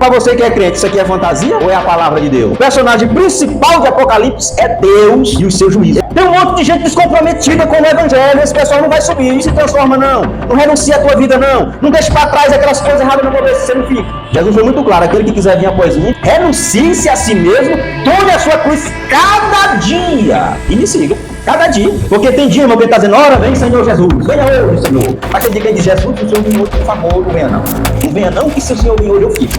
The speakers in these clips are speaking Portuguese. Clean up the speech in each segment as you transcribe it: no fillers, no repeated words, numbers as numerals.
Para você que é crente, isso aqui é fantasia ou é a palavra de Deus? O personagem principal de Apocalipse é Deus e os seus juízos. Tem um monte de gente descomprometida com o evangelho. Esse pessoal não vai subir, não se transforma não. Não renuncia a tua vida não. Não deixa para trás aquelas coisas erradas na cabeça, você não fica. Jesus foi muito claro, aquele que quiser vir após mim, renuncie-se a si mesmo, tome a sua cruz cada dia e me siga. Cada dia. Porque tem dia, irmão, que ele está dizendo, ora, vem Senhor Jesus, venha hoje, Senhor. Mas tem dia que ele diz, Jesus, se o Senhor vir hoje, por favor, não venha não. Não venha não, que se o Senhor vir hoje, eu fico.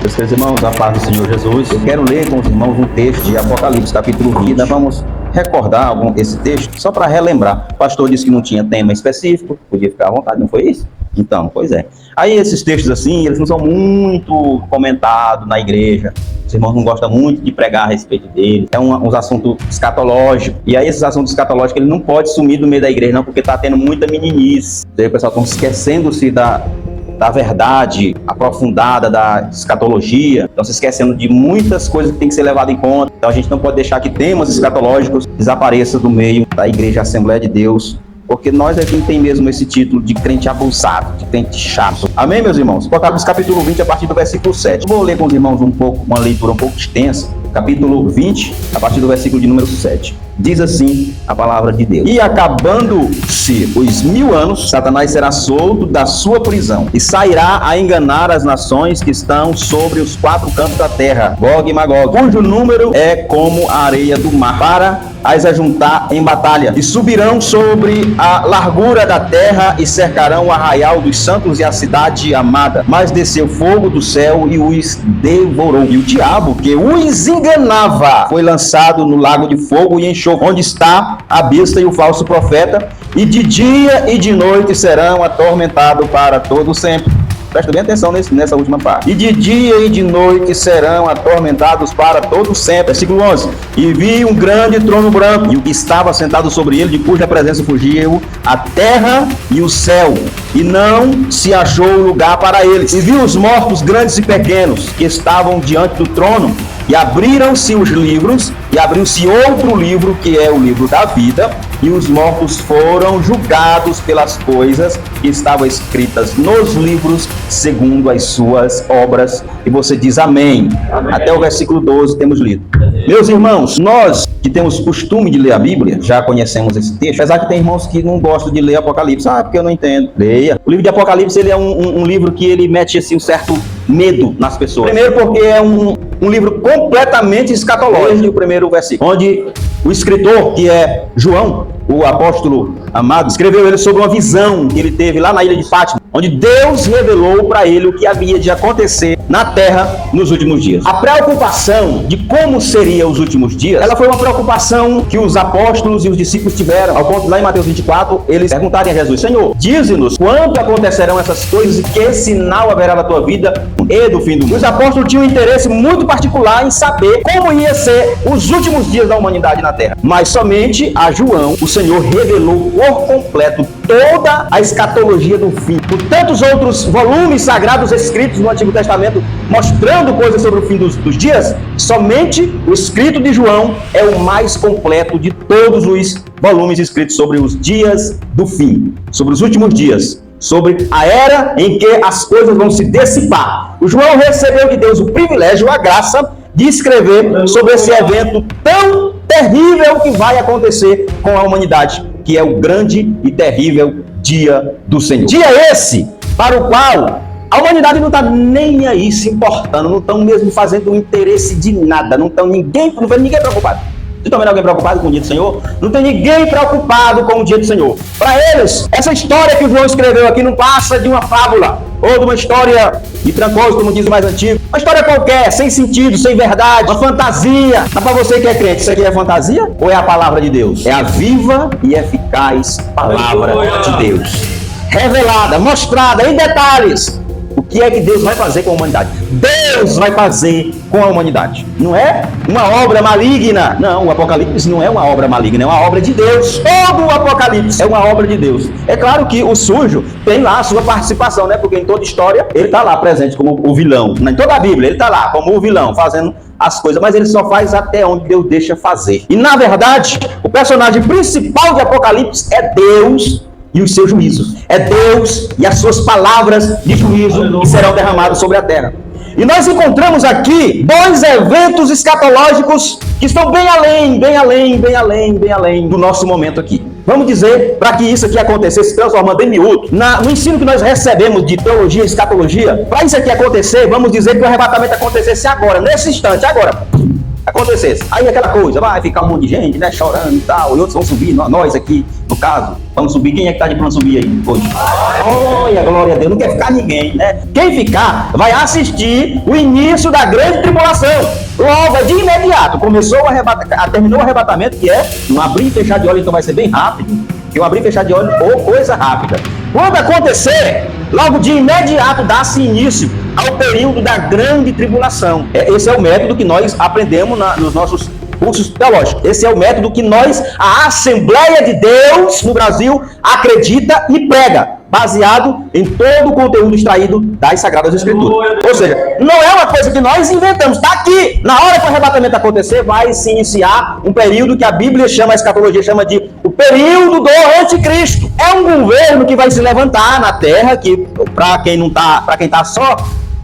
Meus queridos irmãos, a paz do Senhor Jesus, eu quero ler com os irmãos um texto de Apocalipse, capítulo 20. Nós vamos recordar esse texto, só para relembrar. O pastor disse que não tinha tema específico, podia ficar à vontade, não foi isso? Então, pois é. Aí esses textos assim, eles não são muito comentados na igreja. Os irmãos não gostam muito de pregar a respeito deles. É uns assuntos escatológicos. E aí esses assuntos escatológicos, ele não pode sumir do meio da igreja, não, porque está tendo muita meninice. Aí o pessoal está esquecendo-se da verdade aprofundada da escatologia, estão se esquecendo de muitas coisas que tem que ser levadas em conta. Então a gente não pode deixar que temas escatológicos desapareçam do meio da Igreja Assembleia de Deus, porque nós aqui tem mesmo esse título de crente abusado, de crente chato. Amém, meus irmãos? Apocalipse capítulo 20, a partir do versículo 7. Eu vou ler com os irmãos uma leitura um pouco extensa. Capítulo 20, a partir do versículo de número 7. Diz assim a palavra de Deus: E acabando-se os 1000 anos, Satanás será solto da sua prisão e sairá a enganar as nações que estão sobre os 4 cantos da terra, Gog e Magog, cujo número é como a areia do mar, para as ajuntar em batalha. E subirão sobre a largura da terra e cercarão o arraial dos santos e a cidade amada. Mas desceu fogo do céu e os devorou. E o diabo, que os enganava, foi lançado no lago de fogo e enxofre, onde está a besta e o falso profeta, e de dia e de noite serão atormentados para todo sempre. Presta bem atenção nessa última parte. E de dia e de noite serão atormentados para todo sempre. Versículo 11. E vi um grande trono branco, e o que estava sentado sobre ele, de cuja presença fugiu a terra e o céu, e não se achou lugar para eles. E vi os mortos grandes e pequenos, que estavam diante do trono, e abriram-se os livros, e abriu-se outro livro, que é o livro da vida, e os mortos foram julgados pelas coisas que estavam escritas nos livros, segundo as suas obras. E você diz amém. Até o versículo 12 temos lido. Meus irmãos, nós que temos costume de ler a Bíblia, já conhecemos esse texto, apesar que tem irmãos que não gostam de ler Apocalipse. Porque eu não entendo. Leia. O livro de Apocalipse, ele é um livro que ele mete assim, um certo medo nas pessoas. Primeiro porque é um livro completamente escatológico. Desde o primeiro versículo, onde o escritor, que é João, o apóstolo amado, escreveu ele sobre uma visão que ele teve lá na ilha de Fátima, onde Deus revelou para ele o que havia de acontecer na terra nos últimos dias. A preocupação de como seriam os últimos dias, ela foi uma preocupação que os apóstolos e os discípulos tiveram, ao ponto lá em Mateus 24, eles perguntarem a Jesus: Senhor, dize-nos quando acontecerão essas coisas e que sinal haverá na tua vida e do fim do mundo. Os apóstolos tinham um interesse muito particular em saber como ia ser os últimos dias da humanidade na terra. Mas somente a João, o Senhor revelou por completo toda a escatologia do fim. Por tantos outros volumes sagrados escritos no Antigo Testamento mostrando coisas sobre o fim dos dias, somente o escrito de João é o mais completo de todos os volumes escritos sobre os dias do fim, sobre os últimos dias, sobre a era em que as coisas vão se dissipar. O João recebeu de Deus o privilégio, a graça de escrever sobre esse evento tão terrível que vai acontecer com a humanidade, que é o grande e terrível dia do Senhor. Dia esse para o qual a humanidade não está nem aí se importando, não estão mesmo fazendo interesse de nada, não vê ninguém preocupado. Vocês estão vendo alguém preocupado com o dia do Senhor? Não tem ninguém preocupado com o dia do Senhor. Para eles, essa história que o João escreveu aqui não passa de uma fábula, ou de uma história de Trancoso, como diz o mais antigo. Uma história qualquer, sem sentido, sem verdade, uma fantasia. Mas para você que é crente, isso aqui é fantasia? Ou é a palavra de Deus? É a viva e eficaz palavra de Deus. Revelada, mostrada em detalhes. O que é que Deus vai fazer com a humanidade? Deus vai fazer com a humanidade. Não é uma obra maligna. Não, o Apocalipse não é uma obra maligna, é uma obra de Deus. Todo o Apocalipse é uma obra de Deus. É claro que o sujo tem lá a sua participação, né? Porque em toda história ele está lá presente como o vilão. Em toda a Bíblia ele está lá como o vilão, fazendo as coisas, mas ele só faz até onde Deus deixa fazer. E na verdade, o personagem principal de Apocalipse é Deus e os seus juízos. É Deus e as suas palavras de juízo que serão derramadas sobre a terra. E nós encontramos aqui dois eventos escatológicos que estão bem além do nosso momento aqui. Vamos dizer, para que isso aqui acontecesse, se transformando em miúdo, no ensino que nós recebemos de teologia e escatologia, para isso aqui acontecer, vamos dizer que o arrebatamento acontecesse agora, nesse instante, agora. Acontecesse. Aí aquela coisa, vai ficar um monte de gente, né, chorando e tal, e outros vão subir, nós aqui, no caso, vamos subir. Quem é que tá de plano subir aí hoje? Olha, glória a Deus, não quer ficar ninguém, né? Quem ficar vai assistir o início da grande tribulação. Logo, de imediato, terminou o arrebatamento, que é um abrir e fechar de olho, então vai ser bem rápido, que um abrir e fechar de olho ou coisa rápida. Quando acontecer, logo de imediato dá-se início ao período da grande tribulação. Esse é o método que nós aprendemos nos nossos cursos teológicos. Esse é o método que a Assembleia de Deus no Brasil, acredita e prega, baseado em todo o conteúdo extraído das Sagradas Escrituras. Ou seja, não é uma coisa que nós inventamos, está aqui. Na hora que o arrebatamento acontecer, vai se iniciar um período que a Bíblia chama, a escatologia chama de o período do anticristo. É um governo que vai se levantar na terra, que para quem está só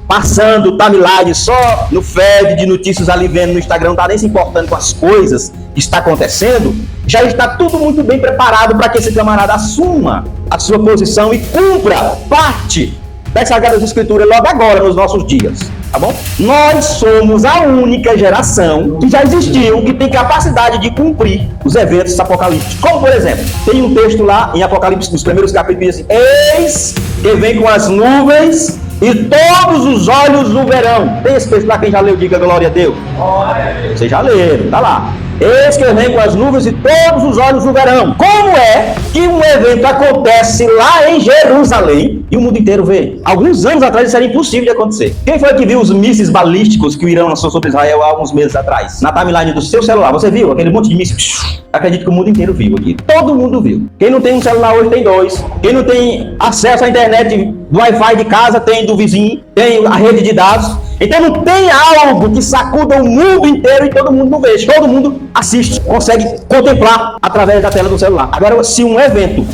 passando timeline, só no feed de notícias ali vendo no Instagram, não está nem se importando com as coisas que está acontecendo, já está tudo muito bem preparado para que esse camarada assuma a sua posição e cumpra parte das Sagradas Escrituras logo agora, nos nossos dias, tá bom? Nós somos a única geração que já existiu, que tem capacidade de cumprir os eventos apocalípticos. Como, por exemplo, tem um texto lá em Apocalipse, nos primeiros capítulos, assim: eis que vem com as nuvens e todos os olhos o verão. Tem esse texto lá, quem já leu, diga glória a Deus. Vocês já leram, tá lá. Eis que vem com as nuvens e todos os olhos o verão. Como é que um evento acontece lá em Jerusalém e o mundo inteiro vê? Alguns anos atrás isso era impossível de acontecer. Quem foi que viu os mísseis balísticos que o Irã lançou sobre Israel há alguns meses atrás? Na timeline do seu celular, você viu aquele monte de mísseis? Acredito que o mundo inteiro viu aqui. Todo mundo viu. Quem não tem um celular hoje tem dois. Quem não tem acesso à internet do Wi-Fi de casa tem do vizinho, tem a rede de dados. Então não tem algo que sacuda o mundo inteiro e todo mundo não veja. Todo mundo assiste, consegue contemplar através da tela do celular. Agora, se um evento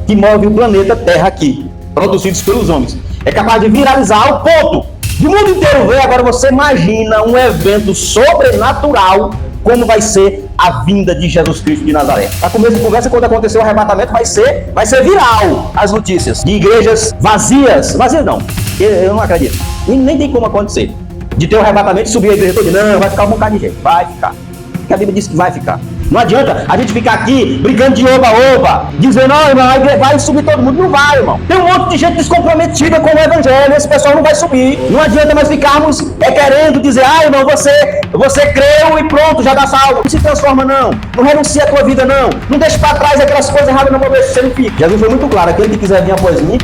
que move o planeta Terra aqui, produzidos pelos homens, é capaz de viralizar ao ponto do mundo inteiro ver, agora você imagina um evento sobrenatural, como vai ser a vinda de Jesus Cristo de Nazaré. A começo de conversa, quando acontecer o arrebatamento, vai ser viral as notícias de igrejas vazias. Vazias não, eu não acredito. E nem tem como acontecer de ter o arrebatamento e subir a igreja toda. Não, vai ficar um bocado de gente. Vai ficar. Porque a Bíblia diz que vai ficar. Não adianta a gente ficar aqui brincando de oba-oba, dizendo, não, irmão, a igreja vai subir todo mundo. Não vai, irmão. Tem um monte de gente descomprometida com o evangelho, esse pessoal não vai subir. Não adianta nós ficarmos querendo dizer, irmão, você creu e pronto, já dá salvo. Não se transforma, não. Não renuncia a tua vida, não. Não deixa para trás aquelas coisas erradas, não vou ver se você não fica. Jesus foi muito claro, aquele que quiser vir após mim,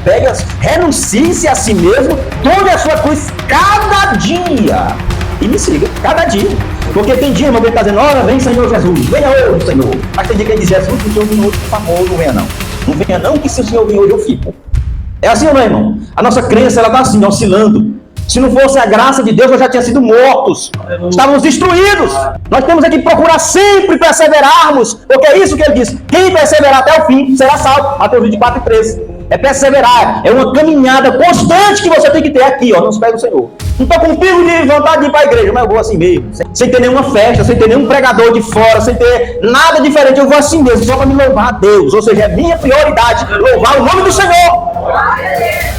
renuncie-se a si mesmo, tome a sua cruz cada dia e me siga, cada dia. Porque tem dia, irmão, que ele está dizendo, ora, vem Senhor Jesus, venha hoje, Senhor. Mas tem dia que ele diz, Jesus, se o Senhor vir hoje, por favor, não venha não. Não venha não, que se o Senhor vir hoje, eu fico. É assim ou não, irmão? A nossa crença, ela está assim, oscilando. Se não fosse a graça de Deus, nós já tínhamos sido mortos. Estávamos destruídos. Nós temos que procurar sempre perseverarmos, porque é isso que ele diz. Quem perseverar até o fim, será salvo. Mateus 24:13. É perseverar, é uma caminhada constante que você tem que ter aqui, ó, nos pés do Senhor. Não estou com pingo de vontade de ir para a igreja, mas eu vou assim mesmo. Sem ter nenhuma festa, sem ter nenhum pregador de fora, sem ter nada diferente, eu vou assim mesmo, só para me louvar a Deus. Ou seja, é minha prioridade louvar o nome do Senhor.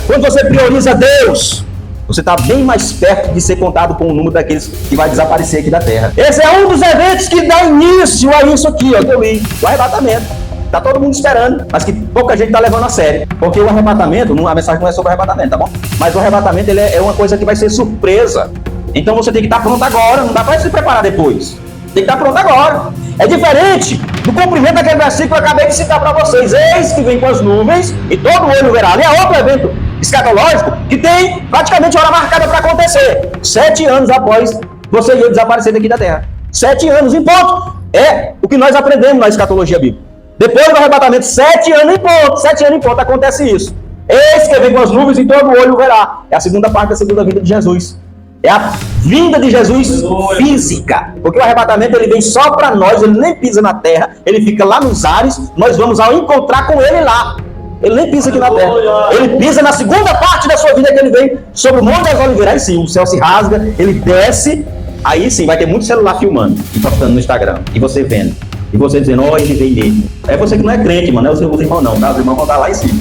Quando você prioriza Deus, você está bem mais perto de ser contado com o número daqueles que vai desaparecer aqui da terra. Esse é um dos eventos que dá início a isso aqui, ó, que eu li, o arrebatamento. Tá todo mundo esperando, mas que pouca gente tá levando a sério. Porque o arrebatamento, a mensagem não é sobre o arrebatamento, tá bom? Mas o arrebatamento, ele é uma coisa que vai ser surpresa. Então você tem que estar pronto agora, não dá para se preparar depois. Tem que estar pronto agora. É diferente do cumprimento daquele versículo que eu acabei de citar para vocês. Eis que vem com as nuvens e todo olho verá. Ali é outro evento escatológico que tem praticamente hora marcada para acontecer. 7 anos após você ir desaparecer daqui da terra. 7 anos em ponto. É o que nós aprendemos na escatologia bíblica. Depois do arrebatamento, 7 anos em ponto, acontece isso. Eis que vem com as nuvens e todo olho verá. É a segunda parte da segunda vinda de Jesus. É a vinda de Jesus física. Porque o arrebatamento, ele vem só para nós, ele nem pisa na terra, ele fica lá nos ares, nós vamos ao encontrar com ele lá. Ele nem pisa aqui na terra. Ele pisa na segunda parte da sua vida, que ele vem sobre o Monte das Oliveiras. Aí sim, o céu se rasga, ele desce. Aí sim, vai ter muito celular filmando e postando no Instagram. E você vendo. E você dizendo, ó, ele vem mesmo. É você que não é crente, mano. Não é o seu irmão não, tá? Os irmãos vão estar lá em cima.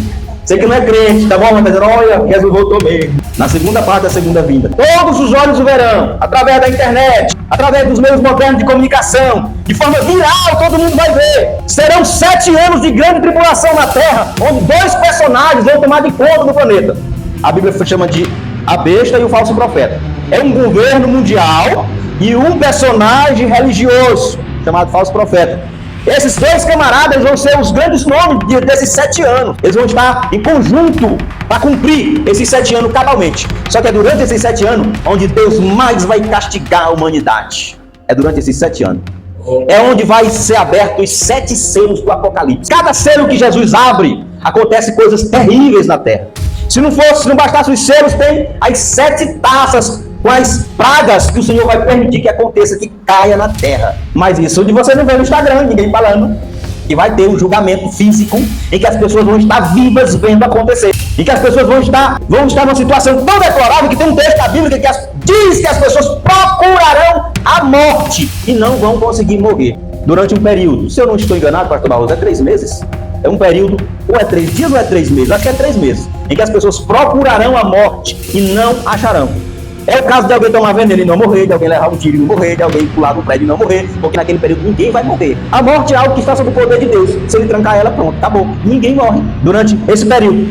Você que não é crente, tá bom? Mas dizendo, olha, Jesus voltou mesmo. Na segunda parte da segunda vinda. Todos os olhos o verão. Através da internet. Através dos meios modernos de comunicação. De forma viral, todo mundo vai ver. Serão 7 anos de grande tribulação na Terra. Onde 2 personagens vão tomar de conta do planeta. A Bíblia chama de a besta e o falso profeta. É um governo mundial e um personagem religioso chamado falso profeta. Esses 2 camaradas vão ser os grandes nomes desses 7 anos. Eles vão estar em conjunto para cumprir esses 7 anos cabalmente. Só que é durante esses 7 anos onde Deus mais vai castigar a humanidade. É durante esses 7 anos. É onde vai ser aberto os 7 selos do Apocalipse. Cada selo que Jesus abre, acontece coisas terríveis na terra. Se não bastasse os selos, tem as 7 taças com as pragas que o Senhor vai permitir que aconteça, que caia na terra. Mas isso de você não vê no Instagram, ninguém falando. Que vai ter um julgamento físico em que as pessoas vão estar vivas vendo acontecer. E que as pessoas vão estar numa situação tão deplorável que tem um texto da Bíblia que diz que as pessoas procurarão a morte e não vão conseguir morrer durante um período. Se eu não estou enganado, pastor Barroso, é 3 meses? É um período, ou é 3 dias ou é 3 meses? Acho que é 3 meses. Em que as pessoas procurarão a morte e não acharão. É o caso de alguém tomar veneno e não morrer, de alguém levar um tiro e não morrer, de alguém pular do prédio e não morrer, porque naquele período ninguém vai morrer. A morte é algo que está sob o poder de Deus. Se ele trancar ela, pronto, acabou. Ninguém morre durante esse período.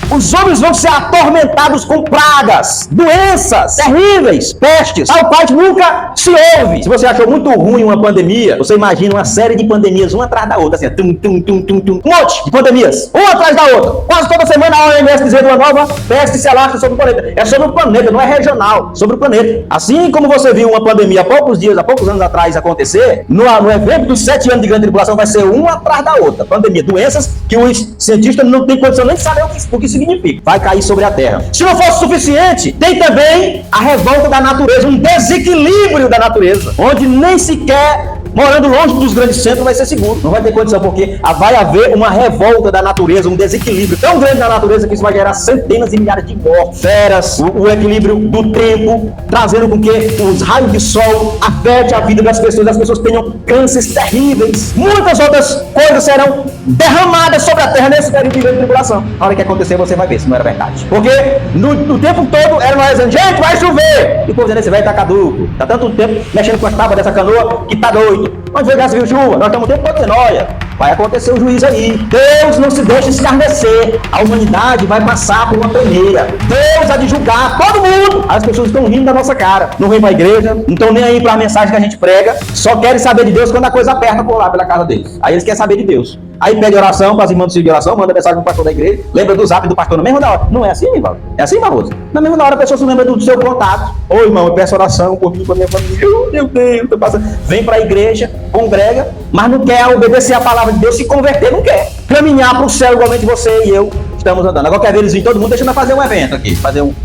Os homens vão ser atormentados com pragas, doenças terríveis, pestes, tal qual nunca se ouve. Se você achou muito ruim uma pandemia, você imagina uma série de pandemias, uma atrás da outra, assim, um monte de pandemias, uma atrás da outra. Quase toda semana a OMS dizendo uma nova peste se alastra sobre o planeta. É sobre o planeta, não é regional, sobre o planeta. Assim como você viu uma pandemia há poucos anos atrás acontecer, no evento dos 7 anos de grande tribulação vai ser uma atrás da outra. Pandemia, doenças que os cientistas não têm condição nem de saber o que significa. Vai cair sobre a terra. Se não fosse suficiente, tem também a revolta da natureza, um desequilíbrio da natureza, onde nem sequer morando longe dos grandes centros vai ser seguro. Não vai ter condição, porque vai haver uma revolta da natureza, um desequilíbrio tão grande da natureza que isso vai gerar centenas de milhares de mortes. Feras, o equilíbrio do tempo, trazendo com que os raios de sol afetem a vida das pessoas, as pessoas tenham cânceres terríveis. Muitas outras coisas serão derramadas sobre a terra nesse período de grande tribulação. Na hora que acontecer, você vai ver se não era verdade. Porque no tempo todo era nós dizendo, gente, vai chover. E o povo dizendo, esse velho tá caduco. Tá tanto tempo mexendo com as tábuas dessa canoa que tá doido. Onde foi que já se viu chuva? Nós estamos o tempo todo dizendo, olha, vai acontecer o juízo aí. Deus não se deixa escarnecer. A humanidade vai passar por uma peneira. Deus há de julgar todo mundo. As pessoas estão rindo da nossa cara. Não vêm para a igreja, não estão nem aí para a mensagem que a gente prega. Só querem saber de Deus quando a coisa aperta por lá pela casa deles. Aí eles querem saber de Deus. Aí pede oração para as irmãs de oração, manda mensagem pro pastor da igreja, lembra do zap do pastor na mesma hora. Não é assim, irmão? É assim, Barroso? Na mesma hora a pessoa se lembra do seu contato. Ô, irmão, eu peço oração por mim, por minha família. Meu Deus, tô passando. Vem para a igreja, congrega, mas não quer obedecer a palavra de Deus, se converter, não quer. Caminhar para o céu igualmente você e eu estamos andando. Agora quer ver eles virem todo mundo, deixa eu fazer um evento aqui.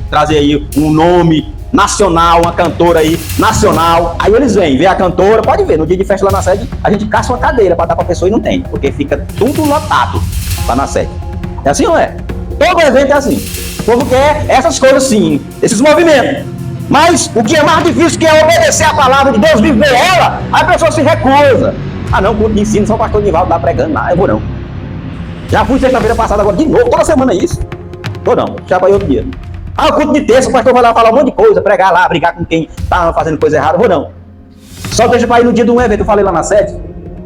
Trazer aí um nome nacional, uma cantora aí, nacional. Aí eles vêm, vê a cantora, pode ver, no dia de festa lá na sede, a gente caça uma cadeira para dar pra pessoa e não tem, porque fica tudo lotado lá na sede. É assim ou não é? Todo evento é assim. O povo quer essas coisas sim, esses movimentos. Mas o que é mais difícil que é obedecer a palavra de Deus, viver ela, a pessoa se recusa. Ah não, culto de ensino, só o pastor Nivaldo lá pregando, não, eu vou não. Já fui sexta-feira passada, agora de novo, toda semana é isso. Ou não, já vai outro dia. Ah, o culto de terça, o pastor vai lá falar um monte de coisa, pregar lá, brigar com quem tá fazendo coisa errada, ou não. Só deixa pra ir no dia de um evento, eu falei lá na sede,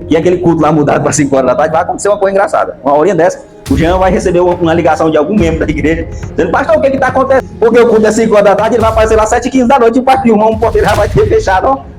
e aquele culto lá mudado para 5 horas da tarde, vai acontecer uma coisa engraçada. Uma horinha dessa, o Jean vai receber uma ligação de algum membro da igreja, dizendo, pastor, o que tá acontecendo? Porque o culto é 5 horas da tarde, ele vai aparecer lá 7h15 da noite, e o pastor, um porteiro já vai ter fechado, ó.